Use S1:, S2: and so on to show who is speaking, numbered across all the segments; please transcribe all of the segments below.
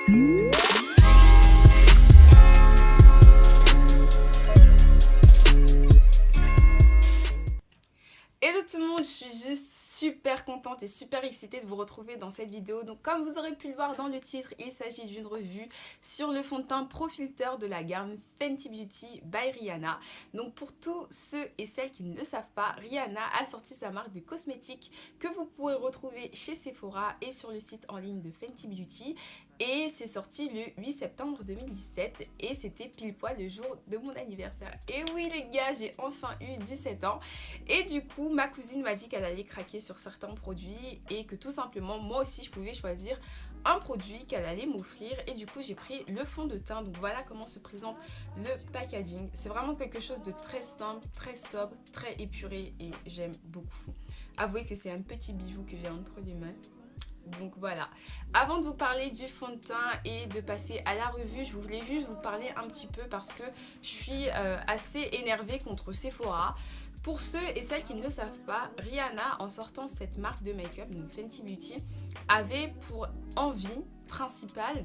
S1: Hello tout le monde, je suis juste super contente et super excitée de vous retrouver dans cette vidéo. Donc comme vous aurez pu le voir dans le titre, il s'agit d'une revue sur le fond de teint Pro Filter de la gamme Fenty Beauty by Rihanna. Donc pour tous ceux et celles qui ne le savent pas, Rihanna a sorti sa marque de cosmétiques que vous pourrez retrouver chez Sephora et sur le site en ligne de Fenty Beauty. Et c'est sorti le 8 septembre 2017 et c'était pile poil le jour de mon anniversaire. Et oui les gars, j'ai enfin eu 17 ans et du coup ma cousine m'a dit qu'elle allait craquer sur certains produits et que tout simplement moi aussi je pouvais choisir un produit qu'elle allait m'offrir et du coup j'ai pris le fond de teint. Donc voilà comment se présente le packaging. C'est vraiment quelque chose de très simple, très sobre, très épuré et j'aime beaucoup. Avouez que c'est un petit bijou que j'ai entre les mains. Donc voilà, avant de vous parler du fond de teint et de passer à la revue, je voulais juste vous parler un petit peu parce que je suis assez énervée contre Sephora. Pour ceux et celles qui ne le savent pas, Rihanna, en sortant cette marque de make-up, donc Fenty Beauty, avait pour envie principale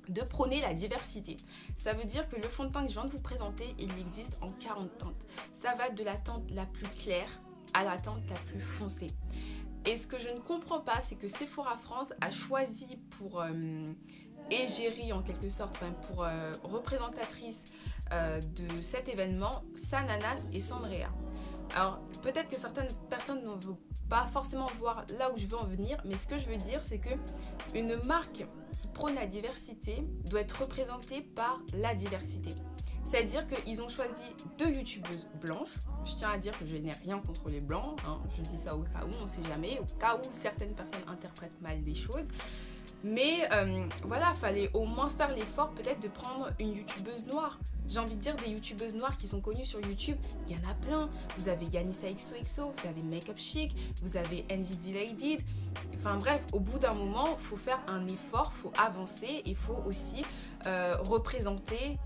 S1: de prôner la diversité. Ça veut dire que le fond de teint que je viens de vous présenter, il existe en 40 teintes. Ça va de la teinte la plus claire à la teinte la plus foncée. Et ce que je ne comprends pas, c'est que Sephora France a choisi pour égérie en quelque sorte, enfin pour représentatrice de cet événement, Sananas et Sandrea. Alors peut-être que certaines personnes ne vont pas forcément voir là où je veux en venir, mais ce que je veux dire, c'est que une marque qui prône la diversité doit être représentée par la diversité. C'est-à-dire qu'ils ont choisi 2 youtubeuses blanches. Je tiens à dire que je n'ai rien contre les blancs, hein. Je dis ça au cas où, on ne sait jamais, au cas où certaines personnes interprètent mal les choses. Mais voilà, fallait au moins faire l'effort peut-être de prendre une youtubeuse noire. J'ai envie de dire des youtubeuses noires qui sont connues sur YouTube, il y en a plein. Vous avez Yanissa XOXO, vous avez Makeup Chic, vous avez Envy Delayed. Enfin bref, au bout d'un moment, il faut faire un effort, il faut avancer, il faut aussi représenter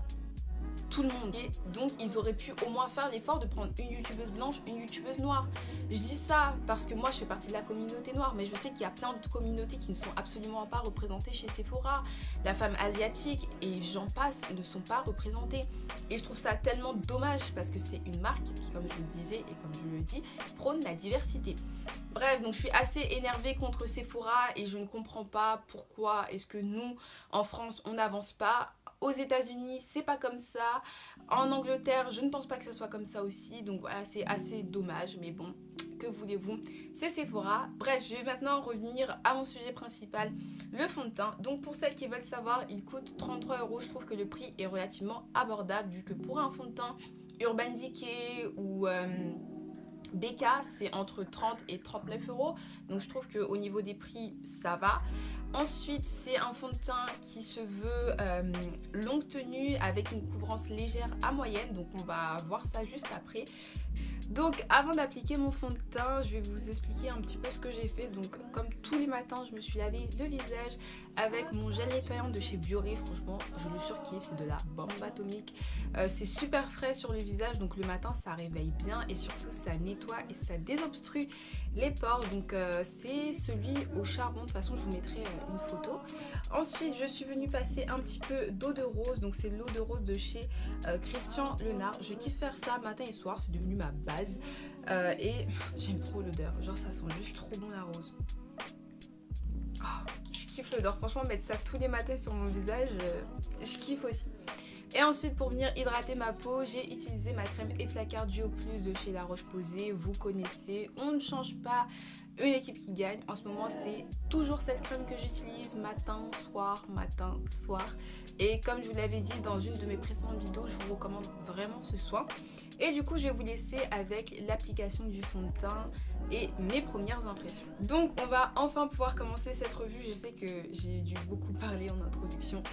S1: tout le monde. Et donc ils auraient pu au moins faire l'effort de prendre une youtubeuse blanche, une youtubeuse noire. Je dis ça parce que moi je fais partie de la communauté noire, mais je sais qu'il y a plein d'autres communautés qui ne sont absolument pas représentées chez Sephora. La femme asiatique et j'en passe ne sont pas représentées. Et je trouve ça tellement dommage parce que c'est une marque qui, comme je le disais et comme je le dis, prône la diversité. Bref, donc je suis assez énervée contre Sephora et je ne comprends pas pourquoi est-ce que nous, en France, on n'avance pas. Aux États-Unis, c'est pas comme ça. En Angleterre, je ne pense pas que ça soit comme ça aussi. Donc voilà, c'est assez dommage. Mais bon, que voulez-vous? C'est Sephora. Bref, je vais maintenant revenir à mon sujet principal, le fond de teint. Donc pour celles qui veulent savoir, il coûte 33 €. Je trouve que le prix est relativement abordable vu que pour un fond de teint Urban Decay ou BK, c'est entre 30 et 39 €. Donc je trouve qu'au niveau des prix, ça va. Ensuite, c'est un fond de teint qui se veut longue tenue avec une couvrance légère à moyenne. Donc on va voir ça juste après. Donc avant d'appliquer mon fond de teint, je vais vous expliquer un petit peu ce que j'ai fait. Donc comme tous les matins, je me suis lavé le visage avec mon gel nettoyant de chez Bioré. Franchement, je le surkiffe, c'est de la bombe atomique. C'est super frais sur le visage, donc le matin ça réveille bien et surtout ça nettoie et ça désobstrue les pores. Donc c'est celui au charbon, de toute façon je vous mettrai une photo. Ensuite je suis venue passer un petit peu d'eau de rose, donc c'est l'eau de rose de chez Christian Lenard. Je kiffe faire ça matin et soir, c'est devenu ma base et j'aime trop l'odeur, genre ça sent juste trop bon la rose. Oh, je kiffe l'odeur, franchement mettre ça tous les matins sur mon visage, je kiffe aussi. Et ensuite pour venir hydrater ma peau, j'ai utilisé ma crème Efflacard Duo Plus de chez La Roche-Posay. Vous connaissez, on ne change pas, une équipe qui gagne. En ce moment c'est toujours cette crème que j'utilise matin, soir. Et comme je vous l'avais dit dans une de mes précédentes vidéos, je vous recommande vraiment ce soin. Et du coup je vais vous laisser avec l'application du fond de teint et mes premières impressions. Donc on va enfin pouvoir commencer cette revue. Je sais que j'ai dû beaucoup parler en introduction.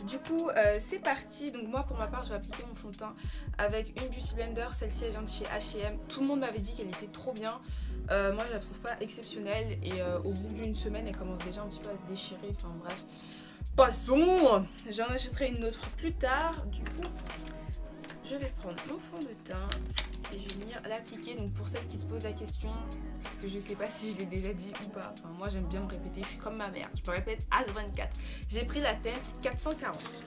S1: Du coup c'est parti. Donc moi pour ma part je vais appliquer mon fond de teint avec une Beauty Blender. Celle-ci elle vient de chez H&M. Tout le monde m'avait dit qu'elle était trop bien. Moi je la trouve pas exceptionnelle et au bout d'une semaine elle commence déjà un petit peu à se déchirer. Enfin bref, passons. J'en achèterai une autre plus tard. Du coup je vais prendre mon fond de teint et je vais venir l'appliquer. Donc pour celles qui se posent la question, parce que je sais pas si je l'ai déjà dit ou pas, enfin moi j'aime bien me répéter, je suis comme ma mère, je me répète H24. J'ai pris la teinte 440.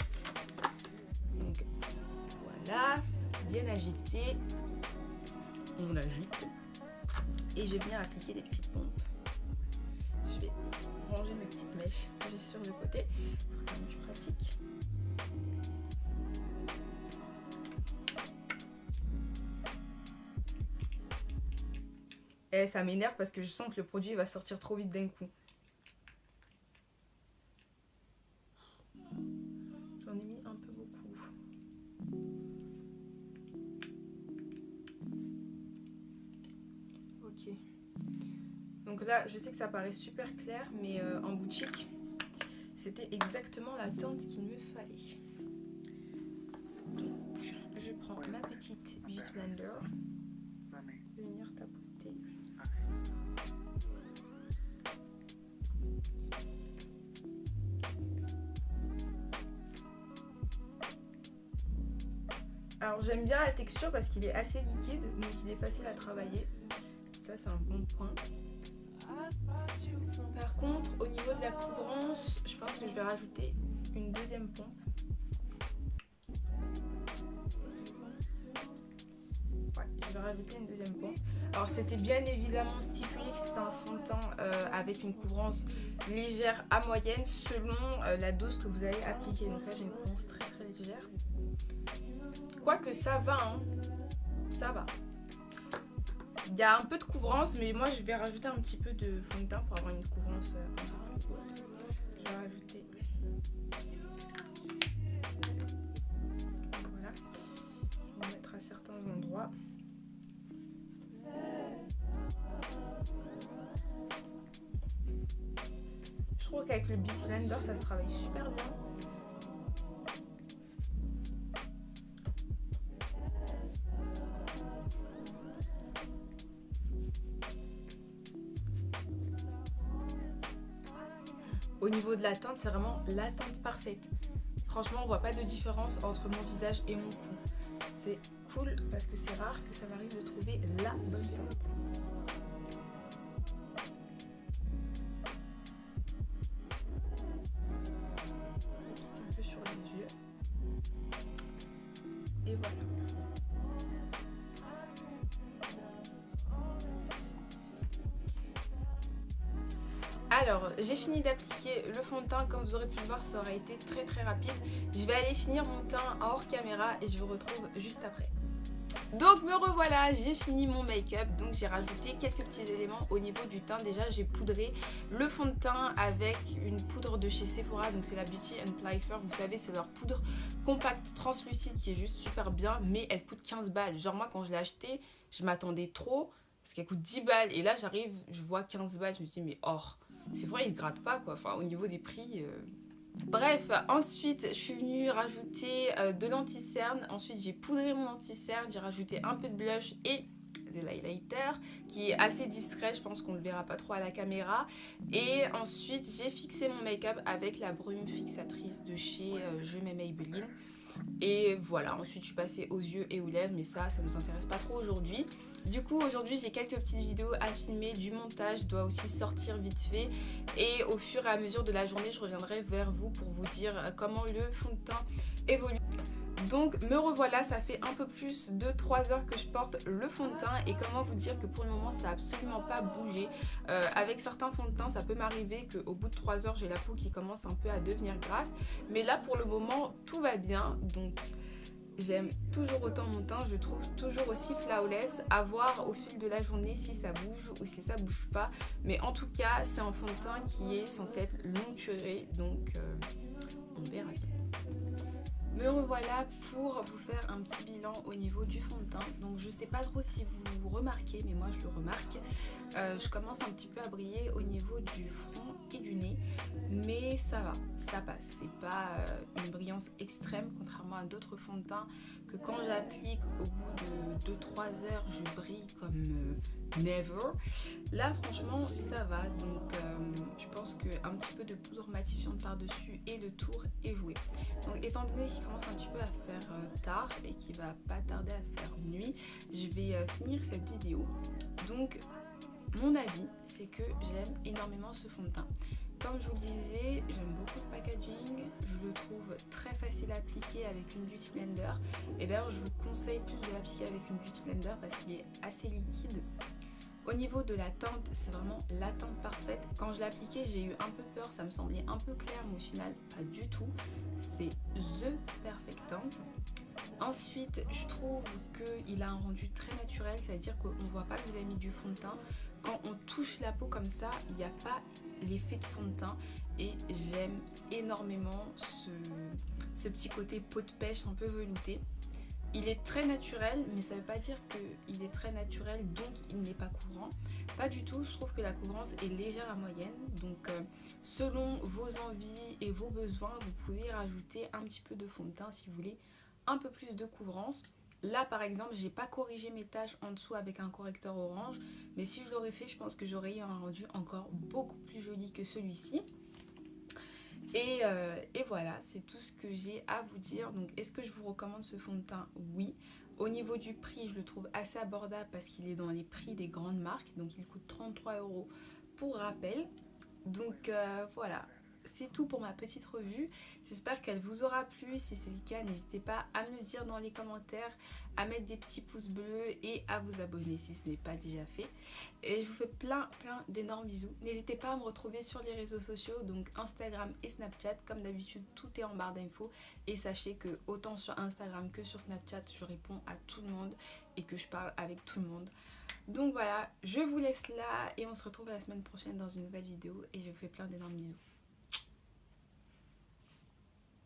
S1: Donc voilà, bien agité, on l'agite et je vais venir appliquer des petites pompes. Je vais ranger mes petites mèches que j'ai sur le côté, c'est quand même plus pratique. Et ça m'énerve parce que je sens que le produit va sortir trop vite d'un coup. J'en ai mis un peu beaucoup. Ok. Donc là, je sais que ça paraît super clair, mais en boutique, c'était exactement la teinte qu'il me fallait. Donc, je prends ma petite Beauty Blender. Je vais venir tapoter. Alors j'aime bien la texture parce qu'il est assez liquide, donc il est facile à travailler. Ça c'est un bon point. Par contre, au niveau de la couvrance, je pense que je vais rajouter une deuxième pompe. Ouais, je vais rajouter une deuxième pompe. Alors c'était bien évidemment stipulé que c'était un fond de teint avec une couvrance légère à moyenne selon la dose que vous allez appliquer. Donc là j'ai une couvrance très très légère. Quoique ça va, hein. Ça va. Il y a un peu de couvrance, mais moi je vais rajouter un petit peu de fond de teint pour avoir une couvrance un peu plus haute. Je vais rajouter. Voilà. Je vais mettre à certains endroits. Je trouve qu'avec le Beauty Blender ça se travaille super bien. Au niveau de la teinte, c'est vraiment la teinte parfaite. Franchement, on voit pas de différence entre mon visage et mon cou. C'est cool parce que c'est rare que ça m'arrive de trouver la bonne teinte. Un peu sur les yeux. Et voilà. Alors, j'ai fini d'appliquer le fond de teint. Comme vous aurez pu le voir, ça aurait été très très rapide. Je vais aller finir mon teint hors caméra et je vous retrouve juste après. Donc me revoilà, j'ai fini mon make-up. Donc j'ai rajouté quelques petits éléments au niveau du teint. Déjà j'ai poudré le fond de teint avec une poudre de chez Sephora. Donc c'est la Beauty & Playfer. Vous savez, c'est leur poudre compacte translucide qui est juste super bien. Mais elle coûte 15 balles. Genre moi quand je l'ai acheté, je m'attendais trop parce qu'elle coûte 10 balles. Et là j'arrive, je vois 15 balles. Je me dis mais or, c'est vrai, ils se grattent pas quoi. Enfin au niveau des prix... Bref, ensuite je suis venue rajouter de l'anti-cerne. Ensuite j'ai poudré mon anti-cerne, j'ai rajouté un peu de blush et de l'highlighter qui est assez discret, je pense qu'on ne le verra pas trop à la caméra. Et ensuite j'ai fixé mon make-up avec la brume fixatrice de chez Je mets Maybelline. Et voilà, ensuite je suis passée aux yeux et aux lèvres, mais ça nous intéresse pas trop aujourd'hui. Du coup aujourd'hui j'ai quelques petites vidéos à filmer, du montage doit aussi sortir vite fait. Et au fur et à mesure de la journée je reviendrai vers vous pour vous dire comment le fond de teint évolue. Donc me revoilà, ça fait un peu plus de 3 heures que je porte le fond de teint et comment vous dire que pour le moment ça n'a absolument pas bougé. Avec certains fonds de teint ça peut m'arriver qu'au bout de 3 heures j'ai la peau qui commence un peu à devenir grasse, mais là pour le moment tout va bien. Donc j'aime toujours autant mon teint, je le trouve toujours aussi flawless. À voir au fil de la journée si ça bouge ou si ça bouge pas, mais en tout cas c'est un fond de teint qui est censé être longue durée, donc on verra bien. Me revoilà pour vous faire un petit bilan au niveau du fond de teint. Donc je sais pas trop si vous remarquez, mais moi je le remarque. Je commence un petit peu à briller au niveau du front et du nez, mais ça va, ça passe. C'est pas une brillance extrême, contrairement à d'autres fonds de teint que quand j'applique au bout de 2-3 heures, je brille comme never. Là franchement ça va, donc je pense qu'un petit peu de poudre matifiante par dessus et le tour est joué. Donc étant donné qu'il commence un petit peu à faire tard et qu'il va pas tarder à faire nuit, je vais finir cette vidéo. Donc mon avis, c'est que j'aime énormément ce fond de teint. Comme je vous le disais, j'aime beaucoup le packaging, je le trouve très facile à appliquer avec une Beauty Blender. Et d'ailleurs, je vous conseille plus de l'appliquer avec une Beauty Blender parce qu'il est assez liquide. Au niveau de la teinte, c'est vraiment la teinte parfaite. Quand je l'ai appliqué, j'ai eu un peu peur, ça me semblait un peu clair, mais au final, pas du tout. C'est THE Perfect Teinte. Ensuite, je trouve qu'il a un rendu très naturel, c'est-à-dire qu'on ne voit pas que vous avez mis du fond de teint. Quand on touche la peau comme ça, il n'y a pas l'effet de fond de teint et j'aime énormément ce petit côté peau de pêche un peu velouté. Il est très naturel, mais ça ne veut pas dire qu'il est très naturel, donc il n'est pas couvrant. Pas du tout, je trouve que la couvrance est légère à moyenne. Donc selon vos envies et vos besoins, vous pouvez rajouter un petit peu de fond de teint si vous voulez un peu plus de couvrance. Là par exemple, j'ai pas corrigé mes taches en dessous avec un correcteur orange, mais si je l'aurais fait, je pense que j'aurais eu un rendu encore beaucoup plus joli que celui-ci. Et voilà, c'est tout ce que j'ai à vous dire. Donc est-ce que je vous recommande ce fond de teint? Oui. Au niveau du prix, je le trouve assez abordable parce qu'il est dans les prix des grandes marques. Donc il coûte 33 € pour rappel. Donc voilà, c'est tout pour ma petite revue. J'espère qu'elle vous aura plu. Si c'est le cas, n'hésitez pas à me le dire dans les commentaires, à mettre des petits pouces bleus et à vous abonner si ce n'est pas déjà fait. Et je vous fais plein d'énormes bisous. N'hésitez pas à me retrouver sur les réseaux sociaux, donc Instagram et Snapchat. Comme d'habitude, tout est en barre d'infos. Et sachez que autant sur Instagram que sur Snapchat, je réponds à tout le monde et que je parle avec tout le monde. Donc voilà, je vous laisse là et on se retrouve la semaine prochaine dans une nouvelle vidéo et je vous fais plein d'énormes bisous.